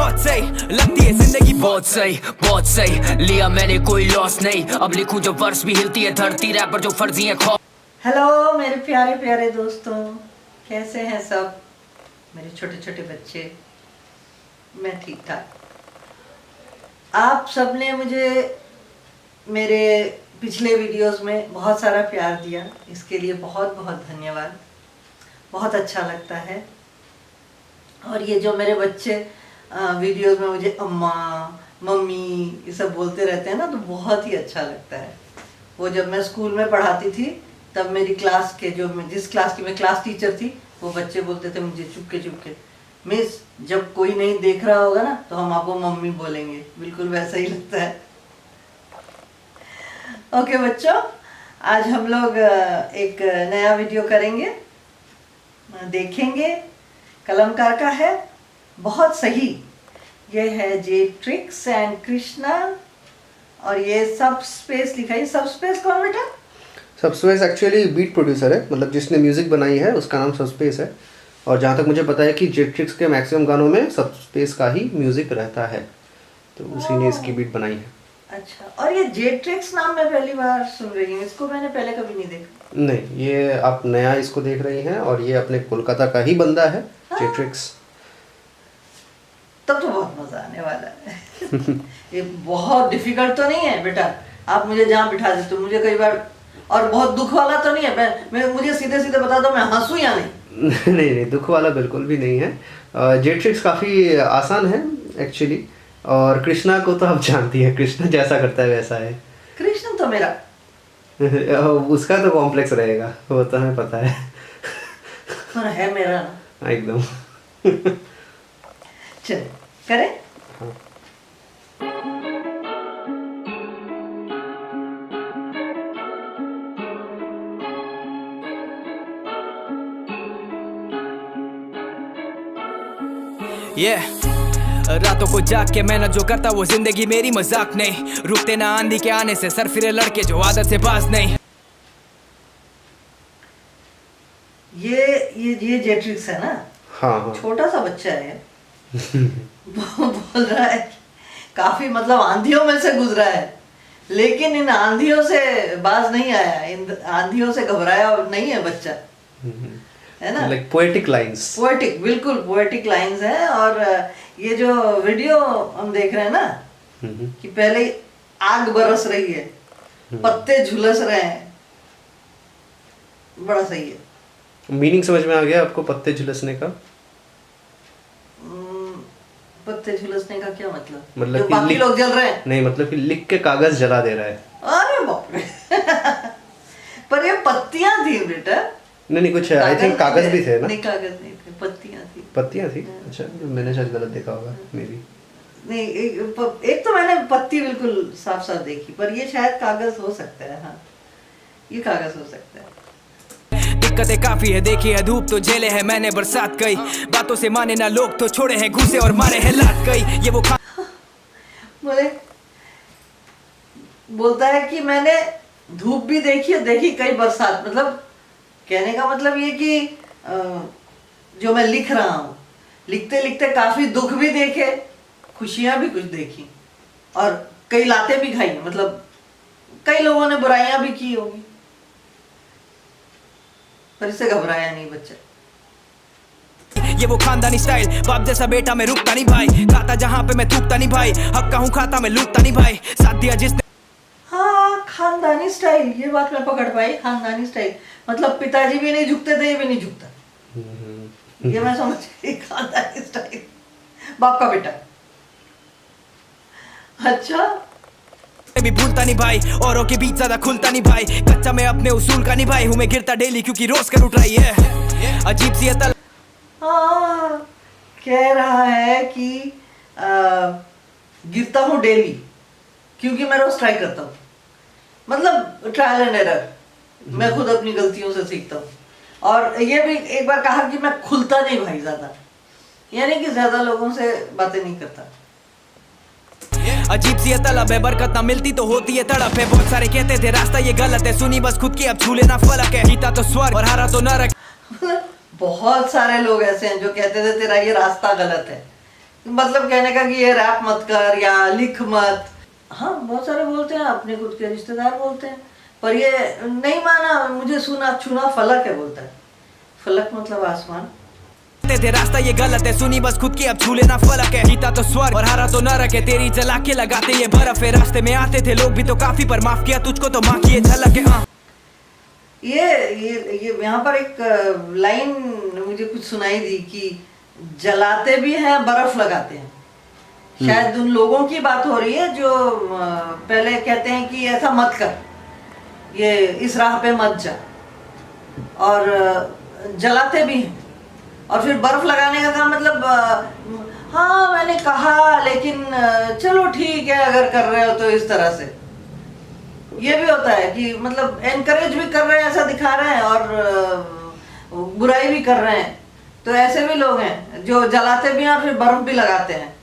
बहुत सही लगती है जिंदगी बहुत सही लिया मैंने कोई लॉस नहीं अब लिखूं जो वर्ष भी हिलती है धरती रैपर जो फर्जी है खौफ। हेलो मेरे प्यारे प्यारे दोस्तों, कैसे हैं सब मेरे छोटे छोटे बच्चे। मैं ठीक ठाक। आप सबने मुझे मेरे पिछले वीडियोस में बहुत सारा प्यार दिया, इसके लिए बहुत बहुत धन्यवाद। बहुत अच्छा लगता है। और ये जो मेरे बच्चे वीडियोस में मुझे अम्मा मम्मी ये सब बोलते रहते हैं ना, तो बहुत ही अच्छा लगता है। वो जब मैं स्कूल में पढ़ाती थी तब मेरी क्लास के जिस क्लास की मैं क्लास टीचर थी, वो बच्चे बोलते थे मुझे चुपके मिस जब कोई नहीं देख रहा होगा ना तो हम आपको मम्मी बोलेंगे। बिल्कुल वैसा ही लगता है। ओके बच्चों, आज हम लोग एक नया वीडियो करेंगे, देखेंगे। कलमकार का है, बहुत सही। ये है जेट्रिक्स एंड कृष्णा, और ये सब स्पेस लिखा है। सब स्पेस कौन बेटा? सबस्पेस एक्चुअली बीट प्रोड्यूसर है, मतलब जिसने म्यूजिक बनाई है उसका नाम सबस्पेस है। और जहाँ तक मुझे पता है कि जेट्रिक्स के मैक्सिमम गानों में सबस्पेस का ही म्यूजिक रहता है, तो उसी ने इसकी बीट बनाई है। अच्छा, और ये जेट्रिक्स नाम मैं पहली बार सुन रही हूँ। इसको मैंने पहले कभी नहीं देखा। नहीं, ये आप नया इसको देख रही हैं, और ये अपने कोलकाता का ही बंदा है जेट्रिक्स। तब तो बहुत मजा आने वाला है। ये बहुत डिफिकल्ट तो नहीं है बेटा? आप मुझे जहाँ बिठा देते हो, मुझे कई बार, और बहुत दुख वाला तो नहीं है? मुझे सीधे सीधे बता दो, मैं हंसूं या नहीं? नहीं, दुख वाला बिल्कुल भी नहीं है। जेट्रिक्स काफ़ी आसान है एक्चुअली। और कृष्णा को तो आप जानती है, कृष्णा जैसा करता है वैसा है। कृष्ण तो मेरा उसका तो कॉम्प्लेक्स रहेगा, वो तो हमें पता है। पर है मेरा ना एकदम। चल करें। हाँ। रातों को जाग के मेहनत जो करता वो जिंदगी मेरी मजाक नहीं, रुकते ना आंधी के आने से सर फिरे लड़के जो आदत से बाज नहीं। ये जेट्रिक्स है ना? हाँ। छोटा सा बच्चा है। बोल रहा है काफी, मतलब आंधियों में से गुजरा है, लेकिन इन आंधियों से बाज नहीं आया, इन आंधियों से घबराया नहीं है बच्चा, है ना? Like poetic lines. पोएटिक, बिल्कुल पोएटिक लाइंस है। और ये जो वीडियो हम देख रहे हैं ना, कि पहले आग बरस रही है, पत्ते झुलस रहे हैं, बड़ा सही है। मीनिंग समझ में आ गया आपको पत्ते झुलसने का? पत्ते झुलसने का क्या मतलब? मतलब कि बाकी लोग जल रहे हैं? नहीं, मतलब कि लिख के कागज जला दे रहा है। अरे बाप रे। पर ये पत्तियां थी बेटा। नहीं, कुछ आई थिंक कागज भी थे ना? नहीं, कागज नहीं थे, पत्तियां थी। पत्तियां थी? अच्छा, मैंने शायद गलत देखा होगा मे बी। नहीं, एक तो मैंने पत्ती बिल्कुल साफ साफ देखी, पर ये शायद कागज हो सकता है। हाँ, ये कागज हो सकता है। दिक्कतें काफी है, देखी है धूप तो झेले है मैंने बरसात कई, बातों से माने ना लोग तो छोड़े हैं घुसे और मारे हैं लात कई। ये वो बोलता है कि मैंने धूप भी देखी है, देखी कई बरसात। मतलब कहने का मतलब ये कि जो मैं लिख रहा हूँ, लिखते लिखते काफी दुख भी देखे, खुशियां भी कुछ देखी, और कई लातें भी खाई। मतलब कई लोगों ने बुराइयां भी की होगी, पर इससे घबराया नहीं बच्चा। ये वो खानदानी स्टाइल, बाप जैसा बेटा मैं रुकता नहीं भाई, खाता जहाँ पे मैं थूकता नहीं भाई, हक का हूँ खाता मैं लूटता नहीं भाई, साथ दिया जिसने। हाँ, खानदानी स्टाइल, ये बात मैं पकड़ पाई। खानदानी स्टाइल मतलब पिताजी भी नहीं झुकते थे, ये भी नहीं झुकता। ये मैं समझ गई, खानदानी स्टाइल, बाप का बेटा। अच्छा, भी भूलता नहीं भाई, औरों के बीच ज्यादा खुलता नहीं भाई, कच्चा मैं अपने उसूल का नहीं भाई हूँ, मैं गिरता डेली क्योंकि रोज कर उठ रही है अजीब सी अतल। हाँ, कह रहा है कि गिरता हूँ डेली क्योंकि मैं रोज ट्राई करता हूँ। मतलब ट्रायल एंड एरर, मैं खुद अपनी गलतियों से सीखता हूँ। और ये भी एक बार कहा कि मैं खुलता नहीं भाई ज्यादा, यानी कि ज्यादा लोगों से बातें नहीं करता। अजीब सी तलब है, बरकत ना मिलती तो होती है तड़प है, बहुत सारे कहते थे रास्ता ये गलत है, सुनी बस खुद की अब छू लेना फलक है, जीता तो स्वर्ग और हारा तो नरक। बहुत सारे लोग ऐसे हैं जो कहते थे तेरा ये रास्ता गलत है, मतलब कहने का कि ये रैप मत कर या लिख मत। हाँ बहुत सारे बोलते हैं, अपने खुद के रिश्तेदार बोलते हैं, पर ये नहीं माना, मुझे सुना छूना फलक है बोलता है। फलक मतलब आसमान। थे रास्ता ये गलत है, सुनी बस खुद की अब छू लेना फलक है। जीता तो स्वर्ग और हारा तो नरक है, तेरी जला के लगाते ये बर्फ है। रास्ते में आते थे लोग भी तो काफी, पर माफ किया तुझको तो माँ की ये झलक है। ये यहाँ पर एक लाइन मुझे कुछ सुनाई दी कि जलाते भी हैं बर्फ लगाते हैं। शायद उन लोगों की बात हो रही है जो पहले कहते हैं कि ऐसा मत कर, ये इस राह पे मत जा, और जलाते भी हैं। और फिर बर्फ लगाने का काम मतलब हाँ मैंने कहा लेकिन चलो ठीक है अगर कर रहे हो तो इस तरह से। ये भी होता है कि मतलब एनकरेज भी कर रहे हैं, ऐसा दिखा रहे हैं, और बुराई भी कर रहे हैं। तो ऐसे भी लोग हैं जो जलाते भी हैं और फिर बर्फ भी लगाते हैं।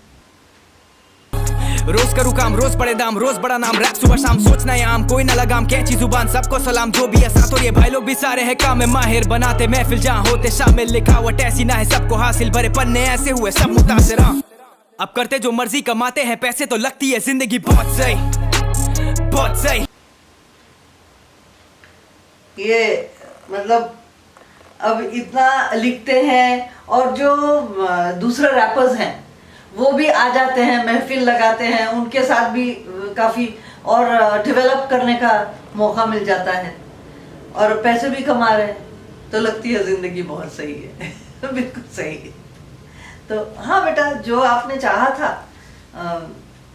रोज करूँ काम, रोज बड़े दाम, रोज बड़ा नाम, रैप सुबह शाम, सोचना है आम, कोई ना लगाम, कैची जुबान, सबको सलाम, जो भी है साथ। और ये भाई लोग भी सारे हैं काम में माहिर, बनाते महफिल जहाँ होते शामिल। लिखावट ऐसी ना है सबको हासिल, भरे पन्ने ऐसे हुए सब मुतासिर। अब करते जो मर्जी, कमाते हैं पैसे, तो लगती है जिंदगी बहुत सही, बहुत सही। ये मतलब अब इतना लिखते हैं, और जो दूसरे रैपर्स हैं वो भी आ जाते हैं, महफिल लगाते हैं, उनके साथ भी काफ़ी और डेवलप करने का मौका मिल जाता है, और पैसे भी कमा रहे हैं, तो लगती है ज़िंदगी बहुत सही है। बिल्कुल सही है। तो हाँ बेटा, जो आपने चाहा था,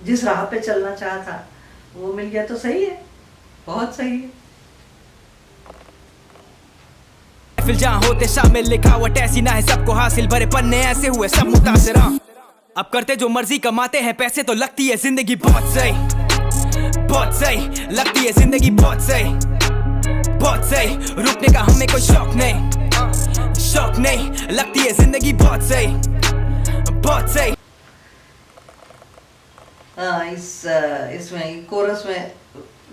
जिस राह पे चलना चाहा था वो मिल गया तो सही है, बहुत सही है। फिर जहाँ होते शामिल, लिखावट ऐसी ना है सबको हासिल, भरे पन्ने ऐसे हुए सब मुतासिर। अब करते जो मर्जी, कमाते हैं पैसे, तो लगती है जिंदगी बहुत सही, बहुत सही। लगती है जिंदगी बहुत सही, बहुत सही। रुकने का हमें कोई शौक नहीं, शौक नहीं। लगती है जिंदगी बहुत सही, बहुत सही। हाँ इसमें कोरस में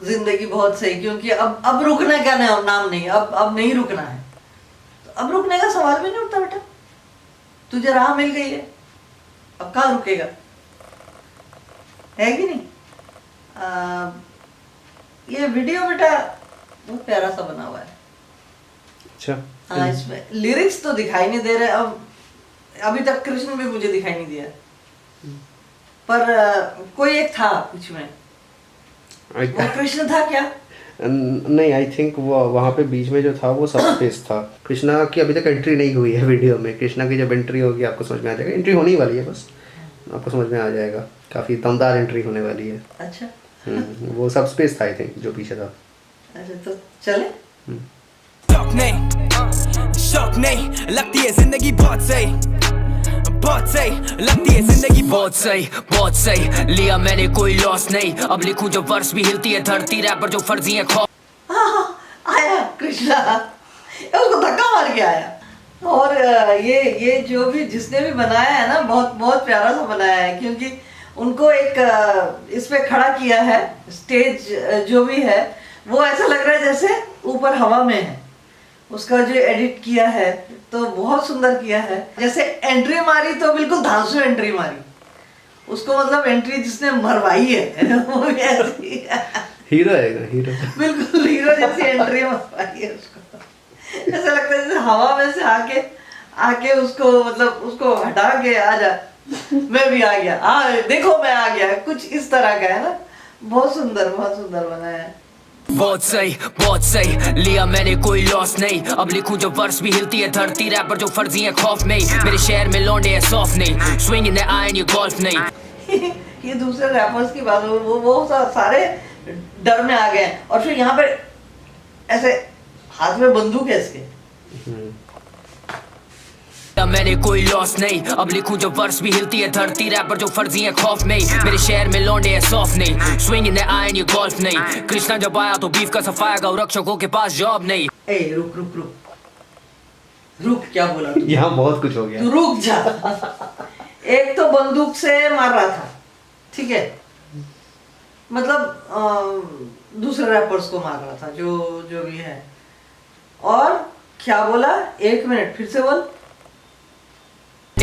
जिंदगी बहुत सही, क्योंकि अब रुकने का नाम नहीं, अब नहीं रुकना है। तो अब रुकने का सवाल भी नहीं उठता बेटा, तुझे राह मिल गई है, अब कहाँ रुकेगा, है कि नहीं। ये वीडियो बेटा बहुत प्यारा सा बना हुआ है। अच्छा। हाँ इसमें लिरिक्स तो दिखाई नहीं दे रहे, अब अभी तक कृष्ण भी मुझे दिखाई नहीं दिया, पर कोई एक था कुछ में, वो कृष्ण था क्या? नहीं, आई थिंक वो वहाँ पे बीच में जो था वो सब स्पेस था। कृष्णा की अभी तक एंट्री नहीं हुई है वीडियो में। कृष्णा की जब एंट्री होगी आपको समझ में आ जाएगा, एंट्री होने वाली है, बस आपको समझ में आ जाएगा। काफ़ी दमदार एंट्री होने वाली है। अच्छा। वो सब स्पेस था आई थिंक जो पीछे था। अच्छा तो चले। शौक नहीं, शौक नहीं। लगती है जिंदगी बहुत सही, बहुत सही। लगती है जिंदगी बहुत सही, बहुत सही। लिया मैंने कोई लॉस नहीं, अब लिखूं जो वर्ष भी हिलती है धरती, रैपर जो फर्जी है खौफ। आया कृष्णा, उसको धक्का मार के आया। और ये जो भी जिसने भी बनाया है ना, बहुत बहुत प्यारा सा बनाया है, क्योंकि उनको एक इस पे खड़ा किया है। स्टेज जो भी है वो ऐसा लग रहा है जैसे ऊपर हवा में है। उसका जो एडिट किया है तो बहुत सुंदर किया है। जैसे एंट्री मारी तो बिल्कुल धांसू एंट्री मारी उसको, मतलब एंट्री जिसने मरवाई है वो भी ऐसी हीरो है, हीरो बिल्कुल हीरो जैसी एंट्री मरवाई है उसको। ऐसा लगता है जैसे हवा में से आके उसको मतलब उसको हटा के आ जा, मैं भी आ गया, देखो मैं आ गया, कुछ इस तरह का है ना। बहुत सुंदर बनाया है। बहुत सही, बहुत सही। लिया मैंने कोई लॉस नहीं, अब लिखूं जो वर्ष भी हिलती है धरती, रैपर जो फर्जी है खौफ नहीं। मेरे शहर में लौंडे है सॉफ्ट नहीं, स्विंग इन द आयरन ये गोल्फ नहीं। ये दूसरे रैपर्स की बात, वो सारे डर में आ गए हैं। और फिर यहाँ पे ऐसे हाथ में बंदूक है इसके। मैंने कोई लॉस नहीं, अब लिखूं जो वर्ष भी हिलती है धरती, रैपर जो फर्जी है खौफ नहीं। मेरे शहर में लौंडे है सॉफ्ट नहीं, स्विंग इन द आयरन ये गोल्फ नहीं। कृष्णा जब आया तो बीफ का सफाया, गौ रक्षकों के पास जॉब नहीं। ए रुक, क्या बोला तू? यहाँ बहुत कुछ हो गया, तू रुक जा। एक तो बंदूक से मार रहा था, ठीक है, मतलब दूसरे रैपर्स को मार रहा था जो भी है। और क्या बोला, 1 मिनट फिर से बोल।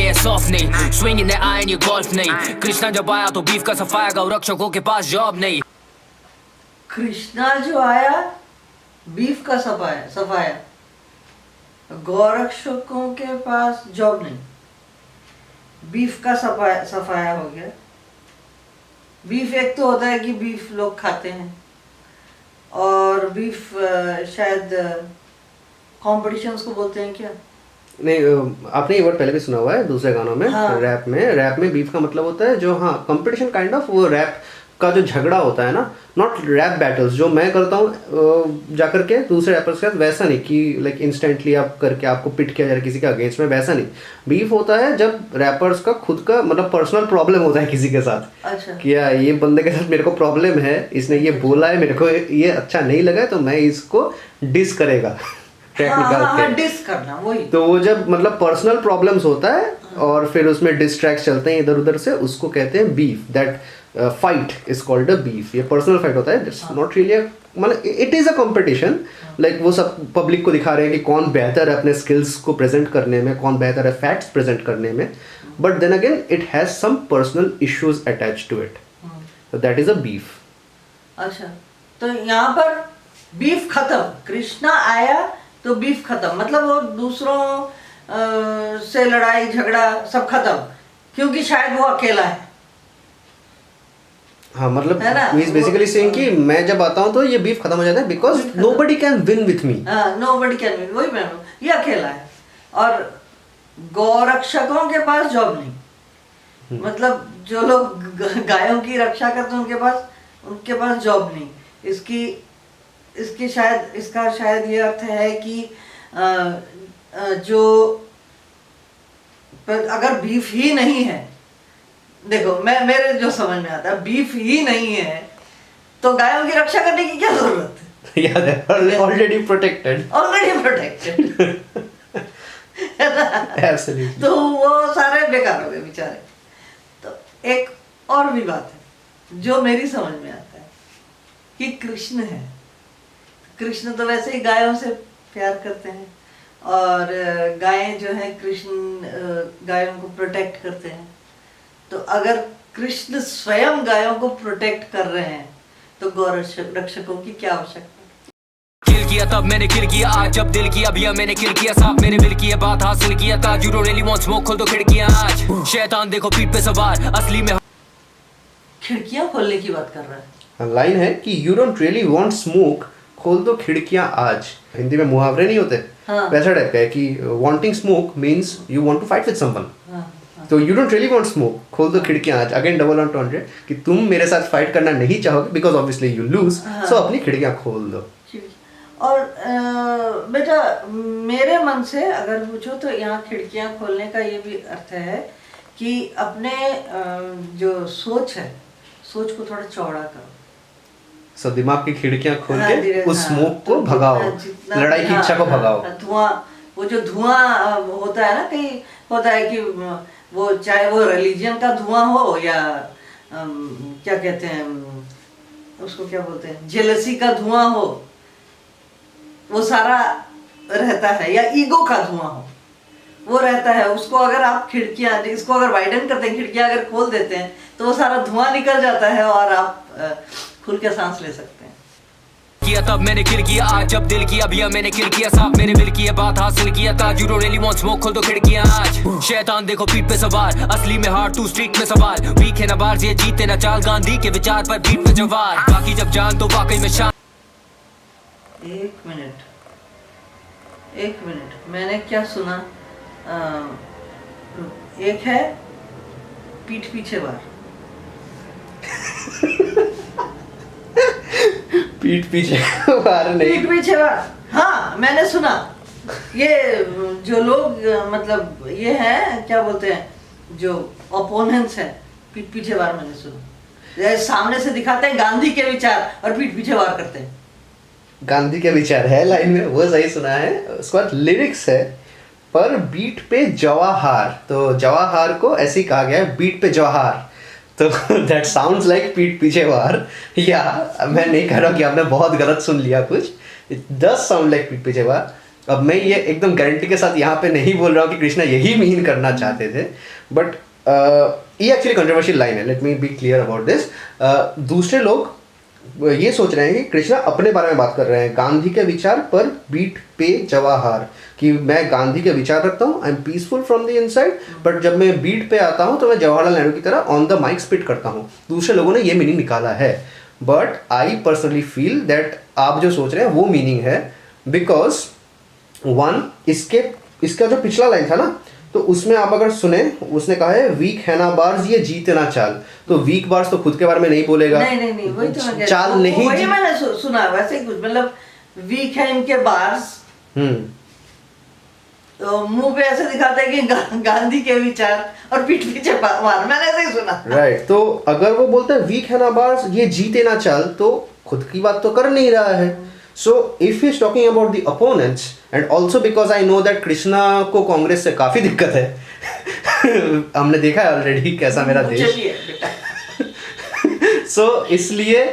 एस ऑफ नहीं, स्विंग इन द आयरन ये गोल्फ नहीं, कृष्णा जब आया तो बीफ का सफाया, गौरक्षकों के पास जॉब नहीं। कृष्णा जो आया बीफ का सफाया, गौरक्षकों के पास जॉब नहीं, बीफ का सफाया हो गया। बीफ एक तो होता है कि बीफ लोग खाते हैं, और बीफ शायद कॉम्पिटिशंस को बोलते हैं क्या? नहीं, आपने ये वर्ड पहले भी सुना हुआ है दूसरे गानों में। हाँ। रैप में बीफ का मतलब होता है जो, हाँ, कंपटीशन काइंड ऑफ, वो रैप का जो झगड़ा होता है ना, नॉट रैप बैटल्स जो मैं करता हूँ जाकर के दूसरे रैपर्स के साथ, वैसा नहीं कि लाइक इंस्टेंटली आप करके आपको पिट किया जा रहा है किसी के अगेंस्ट में, वैसा नहीं। बीफ होता है जब रैपर्स का खुद का मतलब पर्सनल प्रॉब्लम होता है किसी के साथ। अच्छा। कि यार ये बंदे के साथ मेरे को प्रॉब्लम है, इसने ये बोला है, मेरे को ये अच्छा नहीं लगा है, तो मैं इसको डिस करेगा ट्रैक निकाल के। डिस करना, वही। तो वो जब मतलब पर्सनल प्रॉब्लम्स होता है और फिर उसमें डिस्ट्रैक्ट चलते हैं इधर उधर से, उसको कहते हैं beef. That fight is called a beef. ये पर्सनल फाइट होता है, इट्स नॉट रियली मतलब it is a competition. Like वो सब पब्लिक को दिखा रहे हैं कि कौन बेहतर है अपने स्किल्स को प्रेजेंट करने में, कौन बेहतर है फैक्ट्स प्रेजेंट करने में, but then again it has some personal issues attached to it, so that is a beef। अच्छा, तो यहाँ पर बीफ खत्म, कृष्णा आया तो बीफ खत्म, मतलब वो दूसरों से लड़ाई झगड़ा सब खत्म, क्योंकि शायद वो अकेला है। हाँ, मतलब है ना? he is basically saying कि मैं जब आता हूँ तो ये बीफ खत्म हो जाता है because nobody can win with me। nobody can win, वही मैं, ये अकेला है। और गौरक्षकों के पास जॉब नहीं, मतलब जो लोग गायों की रक्षा करते हैं उनके पास जॉब नहीं। इसका शायद ये अर्थ है कि जो अगर बीफ ही नहीं है, देखो मेरे जो समझ में आता है, बीफ ही नहीं है तो गायों की रक्षा करने की क्या जरूरत है? Yeah, they're already protected। है ना? Absolutely। तो वो सारे बेकार हो गए बेचारे। तो एक और भी बात है जो मेरी समझ में आता है कि कृष्ण है, कृष्ण तो वैसे ही गायों से प्यार करते हैं, और गायें जो है कृष्ण गायों को प्रोटेक्ट करते हैं। तो अगर कृष्ण स्वयं गायों को प्रोटेक्ट कर रहे हैं तो गौरक्षकों की क्या आवश्यकता? किल किया तब मैंने किल किया, आज जब दिल किया भैया मैंने किल किया, साहब मेरे दिल की ये बात हासिल किया था। You don't really want smoke, खोल दो खिड़कियां आज, शैतान देखो पीठ पे सवार, असली में खिड़कियां खोलने की बात कर रहा है। लाइन है कि you don't really want smoke, खोल दो खिड़कियां आज। हिंदी में मुहावरे नहीं होते, हाँ। वैसा टाइप का है कि wanting smoke means you want to fight with someone. तो you don't really want smoke, खोल दो खिड़कियां आज। अगेन डबल ऑन 200 कि तुम मेरे साथ फाइट करना नहीं चाहोगे बिकॉज ऑब्वियसली यू लूज, सो अपनी खिड़कियां खोल दो। और बेटा मेरे मन से अगर पूछो तो यहाँ खिड़कियां खोलने का ये भी अर्थ है कि अपने जो सोच है, सोच को थोड़ा चौड़ा करो। सो दिमाग की खिड़कियां खोल हाँ, के उस हाँ, स्मोक को भगाओ, लड़ाई की इच्छा को भगाओ। धुआं, वो जो धुआं होता है ना, कहीं होता है कि वो चाहे वो रिलीजन का धुआं हो या क्या कहते हैं उसको, क्या बोलते हैं, जेलसी का धुआं हो, वो सारा रहता है, या ईगो का धुआं हो, वो रहता है। उसको अगर आप खिड़कियां, इसको अगर वाइडन करते हैं, खिड़कियां अगर खोल देते हैं तो वो सारा धुआं निकल जाता है और आप खुल के सांस ले सकते हैं। किया तब मैंने किल किया, आज जब दिल किया भैया मैंने किल किया, साहब मेरे दिल की ये बात हासिल किया था। You don't really want smoke, खोल दो खिड़कियां आज, शैतान देखो पीठ पे सवार, असली में हार्ट टू स्ट्रीट में सवार, वीक है ना बार ये जीते ना चाल, गांधी के विचार पर पीठ पे जवार, बाकी जब जान तो वाकई में शान। एक मिनट, मैंने क्या सुना? एक है पीठ पीछे वार। पीठ पीछे वार नहीं, पीठ पीछे वार, हाँ मैंने सुना। ये जो लोग मतलब ये है क्या बोलते हैं, जो ओपोनेंट्स हैं, पीठ पीछे वार मैंने सुना। सामने से दिखाते हैं गांधी के विचार और पीठ पीछे वार करते हैं। गांधी के विचार है लाइन में, वो सही सुना है। उसके बाद लिरिक्स है पर बीट पे जवाहर, तो जवाहर को ऐसे ही कहा गया है, बीट पे जवाहर, तो दैट साउंड्स लाइक पीठ पीछे वार। या मैं नहीं कह रहा कि आपने बहुत गलत सुन लिया कुछ, इट डज साउंड लाइक पीठ पीछे वार। अब मैं ये एकदम गारंटी के साथ यहाँ पे नहीं बोल रहा हूँ कि कृष्णा यही मीन करना चाहते थे, बट ये एक्चुअली कंट्रोवर्शियल लाइन है, let me be clear about this. दूसरे लोग ये सोच रहे हैं कि कृष्णा अपने बारे में बात कर रहे हैं, गांधी के विचार पर बीट पे जवाहर, कि मैं गांधी के विचार रखता हूँ, I am peaceful from the inside, but जब मैं बीट पे आता हूँ तो मैं जवाहरलाल नेहरू की तरह ऑन द माइक स्पिट करता हूँ। दूसरे लोगों ने ये मीनिंग निकाला है, but I personally feel that आप जो सोच रहे हैं वो मीनिंग है, बिकॉज वन इसका जो पिछला लाइन था ना, तो उसमें आप अगर सुने, उसने कहा है वीक है ना बार्स ये जीते ना चाल, तो वीक बार्स तो खुद के बारे में नहीं बोलेगा, नहीं वही तो मैं चाल नहीं, वही मैंने सुना वैसे कुछ, मतलब वीक है इनके बार्स, तो मुंह पे ऐसे दिखाते हैं कि गांधी के विचार और पीठ पीछे मार, मैंने ऐसे ही सुना। राइट, तो अगर वो बोलते हैं वीक है ना बार्स ये जीते ना चाल, तो खुद की बात तो कर नहीं रहा है। So if he is talking about the opponents, and also because I know that Krishna को कांग्रेस से काफी दिक्कत है हमने देखा है ऑलरेडी कैसा मेरा देश so इसलिए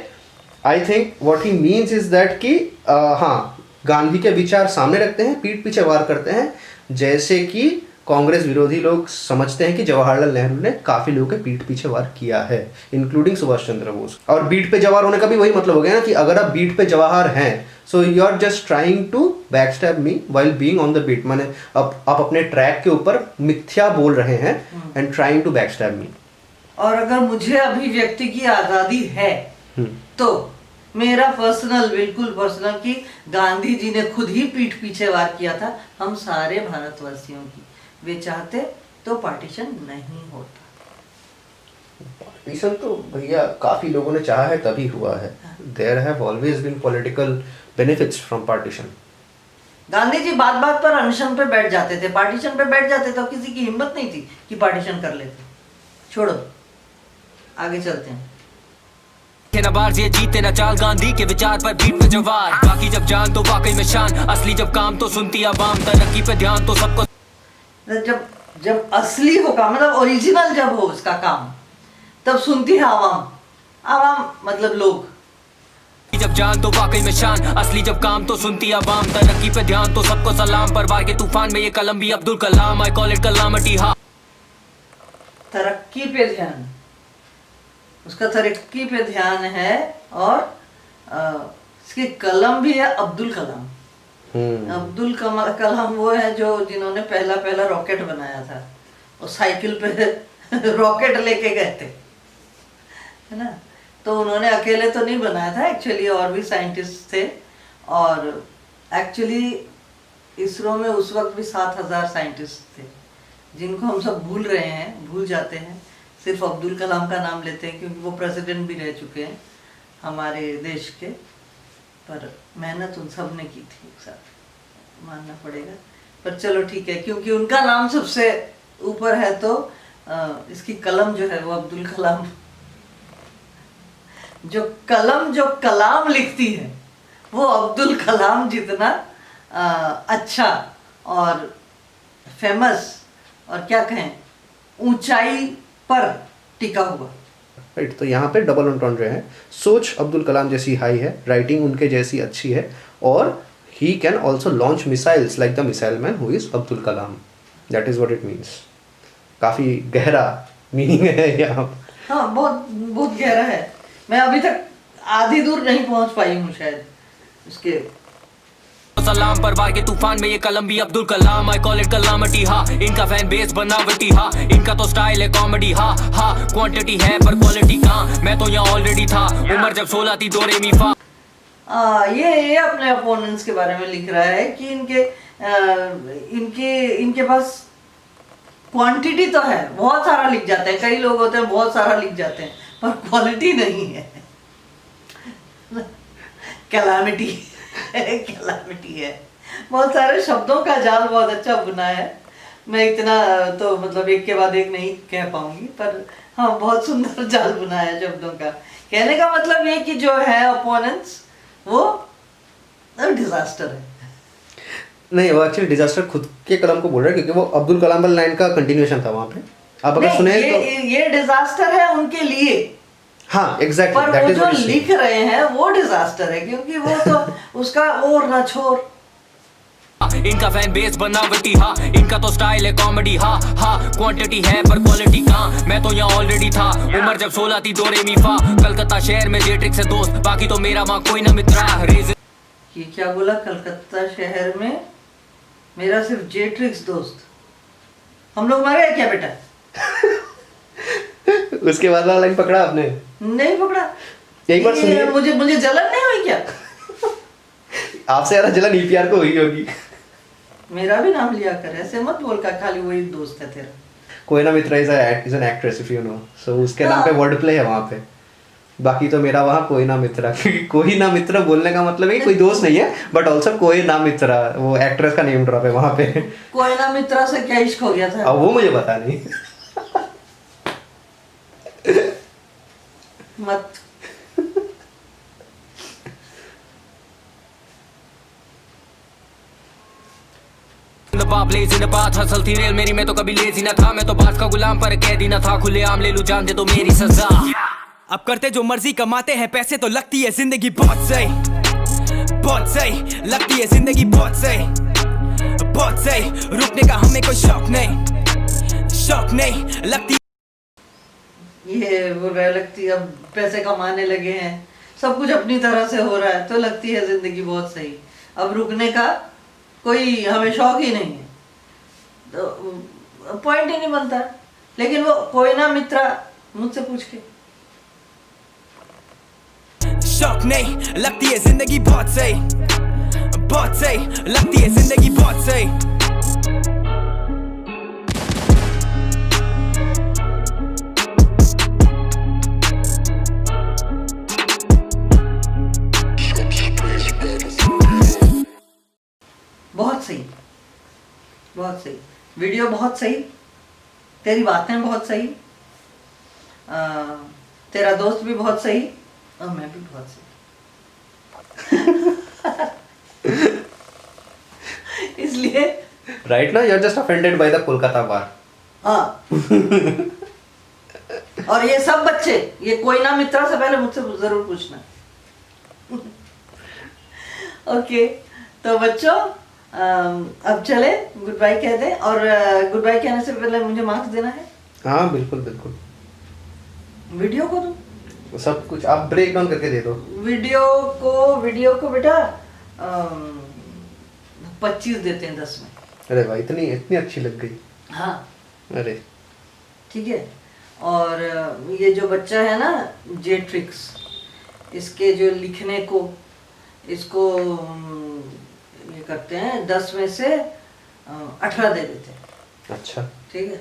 I think what he means is that कि हाँ, गांधी के विचार सामने रखते हैं, पीठ पीछे वार करते हैं, जैसे कि कांग्रेस विरोधी लोग समझते हैं कि जवाहरलाल नेहरू ने काफी लोगों के पीठ पीछे वार किया है, इंक्लूडिंग सुभाष चंद्र बोस। और बीट पे जवाहर होने का भी वही मतलब हो गया ना, कि अगर आप बीट पे जवाहर हैं, so you are just trying to backstab me while being on the beat, माने आप अपने ट्रैक के ऊपर मिथ्या बोल रहे हैं एंड ट्राइंग टू बैकस्टैब मी। और अगर मुझे अभिव्यक्ति की आजादी है तो मेरा पर्सनल, बिल्कुल पर्सनल, कि गांधी जी ने खुद ही पीठ पीछे वार किया था हम सारे भारतवासियों की, वे चाहते तो पार्टीशन नहीं होता। पार्टीशन तो भैया काफी लोगों ने चाहा है तभी हुआ है, there have always been political benefits from partition. Gandhi ji बात बात पर अनशन पे बैठ जाते थे, पार्टीशन पे बैठ जाते, तो किसी की हिम्मत नहीं थी कि पार्टीशन कर लेते। छोड़ो, आगे चलते हैं। ना बार ये जीते ना चाल, गांधी के विचार पर बीट पे जवार, बाकी जब जान तो वाकई में शान, असली जब काम तो सुनती आवाम, तरक्की पे ध्यान तो सबको, जब असली हो काम, मतलब ओरिजिनल जब हो उसका काम, तब सुनती है आवाम। आवाम मतलब लोग। जब जान तो वाकई में शान, असली जब काम तो सुनती आवाम, तरक्की पे ध्यान तो सबको सलाम, परवार के तूफान में ये कलम भी Abdul Kalam, I call it कलामटी। हाँ, तरक्की पे ध्यान, उसका तरक्की पे ध्यान है, और इसकी कलम भी है अब्दुल कलाम। अब्दुल कलाम वो है जो जिन्होंने पहला रॉकेट बनाया था, और साइकिल पे रॉकेट लेके गए थे, है ना। तो उन्होंने अकेले तो नहीं बनाया था, एक्चुअली और भी साइंटिस्ट थे, और एक्चुअली इसरो में उस वक्त भी 7000 साइंटिस्ट थे, जिनको हम सब भूल रहे हैं, भूल जाते हैं, सिर्फ अब्दुल कलाम का नाम लेते हैं क्योंकि वो प्रेसिडेंट भी रह चुके हैं हमारे देश के, पर मेहनत उन सब ने की थी, एक साथ मानना पड़ेगा। पर चलो ठीक है, क्योंकि उनका नाम सबसे ऊपर है, तो इसकी कलम जो है वो अब्दुल कलाम, जो कलाम लिखती है वो अब्दुल कलाम जितना अच्छा और फेमस, और क्या कहें, ऊंचाई पर टिका हुआ। राइट, तो यहाँ पे डबल एंटोंड्रे है, सोच अब्दुल कलाम जैसी हाई है, राइटिंग उनके जैसी अच्छी है, और he can also launch missiles like the missile man who is Abdul Kalam, that is what it means. काफी गहरा मीनिंग है यहाँ। हाँ, बहुत गहरा है। मैं अभी तक आधी दूर नहीं पहुंच पाई हूँ शायद उसके। सलाम, परवार के तूफान में ये कलम भी Abdul Kalam, I call it कलामटी। हाँ, इनका फैन बेस बनावटी, हाँ इनका तो स्टाइल है कॉमेडी, हाँ क्वांटिटी है पर क्वालिटी कहाँ, मैं तो यहाँ ऑलरेडी था, उम्र जब 16 थी, दो रे मी फा। ये अपने अपोनेंट्स के बारे में लिख रहा है कि इनके पास क्वांटिटी तो है, बहुत सारा लिख जाते हैं, कई लोग होते हैं बहुत सारा लिख जाते हैं, पर क्वालिटी नहीं है। कैलामिटी है। बहुत सारे शब्दों का जाल बहुत अच्छा बुना है, मैं इतना तो मतलब एक के बाद एक नहीं कह पाऊंगी, पर हाँ बहुत सुंदर जाल बुना है शब्दों का। कहने का मतलब ये कि जो है अपोनेंट्स वो डिजास्टर है। नहीं, वो एक्चुअली डिजास्टर खुद के कलम को बोल रहा है, क्योंकि वो अब्दुल कलाम वाला लाइन का कंटिन्यूएशन था वहाँ पे, आप अगर सुने तो ये डिजास्टर है उनके लिए। हाँ एग्जैक्टली, पर वो जो लिख रहे हैं वो डिजास्टर है, क्योंकि वो तो उसका और ना छोड़। इनका फैन बेस बनावटी हाँ, इनका तो स्टाइल है कॉमेडी हाँ हाँ, क्वांटिटी है पर क्वालिटी कहाँ, मैं तो यहाँ ऑलरेडी था, उम्र जब 16 थी दो रे मी फा, कलकत्ता शहर में जेट्रिक्स है दोस्त, बाकी तो मेरा वहाँ कोई ना मित्रा। ये क्या बोला? कलकत्ता शहर में मेरा सिर्फ जेट्रिक्स दोस्त। हम लोग मर गए क्या बेटा? उसके बाद वाला लाइन पकड़ा आपने? नहीं पकड़ा। एक बार सुनिए। मुझे जलन नहीं हुई क्या? आपसे ज्यादा जलन ईपीआर को हुई होगी। मेरा भी नाम लिया कर, ऐसे मत बोल का खाली वही दोस्त है तेरा। Koyna Mitra is an actress if you know, so उसके नाम पे वर्ड प्ले है वहाँ पे। बाकी तो मेरा वहाँ कोयना मित्रा, क्योंकि कोयना मित्रा बोलने का मतलब है कि कोई दोस्त नहीं है, बट ऑल्सो कोयना मित्रा वो एक्ट्रेस का नेम ड्रॉप है वहाँ पे। कोयना मित्रा से क्या इश्क हो गया था? अब वो मुझे पता नहीं। मत। बाप लेजी न बात हसल थी रेल मेरी, मैं तो कभी लेजी न था, मैं तो बात का गुलाम पर कैदी न था, खुले आम ले लूं जान दे तो मेरी सजा। अब करते जो मर्जी कमाते हैं पैसे तो लगती है जिंदगी बहुत सही, बहुत सही लगती है जिंदगी बहुत सही, बहुत सही रुकने का हमें कोई शौक नहीं, शौक नहीं लगती। ये वो लगती अब पैसे कमाने लगे हैं, सब कुछ अपनी तरह से हो रहा है तो लगती है जिंदगी बहुत सही। अब रुकने का कोई हमें शौक ही नहीं है तो पॉइंट ही नहीं बनता। लेकिन वो कोयना मित्रा मुझसे पूछ के, शौक नहीं लगती है जिंदगी बहुत सही, बहुत सही लगती है जिंदगी बहुत सही। बहुत सही, बहुत सही वीडियो, बहुत सही, तेरी बातें बहुत सही, तेरा दोस्त भी बहुत सही और मैं भी बहुत सही। इसलिए राइट ना, you are just offended by the Kolkata bar. हाँ। और ये सब बच्चे, ये कोयना मित्रा से पहले मुझसे जरूर पूछना। ओके तो बच्चों अब चले गुड बाय कह दें, और गुड बाय कहने से पहले मुझे मार्क्स देना है। हाँ बिल्कुल बिल्कुल। वीडियो को दूं? सब कुछ आप ब्रेक डाउन करके दे दो। वीडियो को बेटा 25 देते हैं 10 में। अरे भाई इतनी अच्छी लग गई। हाँ अरे ठीक है। और ये जो बच्चा है ना जेट्रिक्स, इसके जो लिखने को इसको ये करते हैं 10 में से 18 दे देते हैं। अच्छा ठीक है।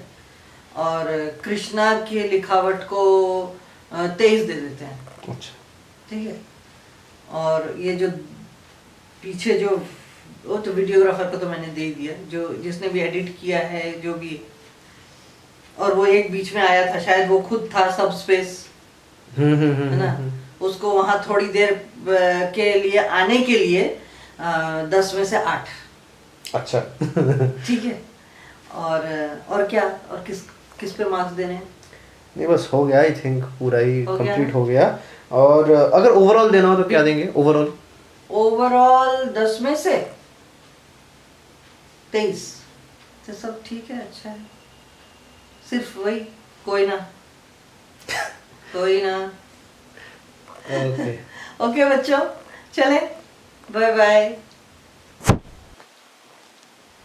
और कृष्णा की लिखावट को 23 दे देते हैं। अच्छा ठीक है। और ये जो पीछे जो वो तो वीडियोग्राफर को तो मैंने दे दिया, जो जिसने भी एडिट किया है जो भी, और वो एक बीच में आया था शायद वो खुद था सब स्पेस, है ना, उसको वहां थोड़ी देर के लिए आने के लिए 10 में से 8। अच्छा। ठीक है। और क्या, और किस पे मार्क्स देने हैं? नहीं बस हो गया, आई थिंक पूरा ही हो गया कंप्लीट हो गया। और अगर ओवरऑल देना हो तो क्या देंगे? ओवरऑल 10 में से 23 तो सब ठीक है, अच्छा है। सिर्फ वही कोई ना ओके ओके बच्चों, चले बाय बाय।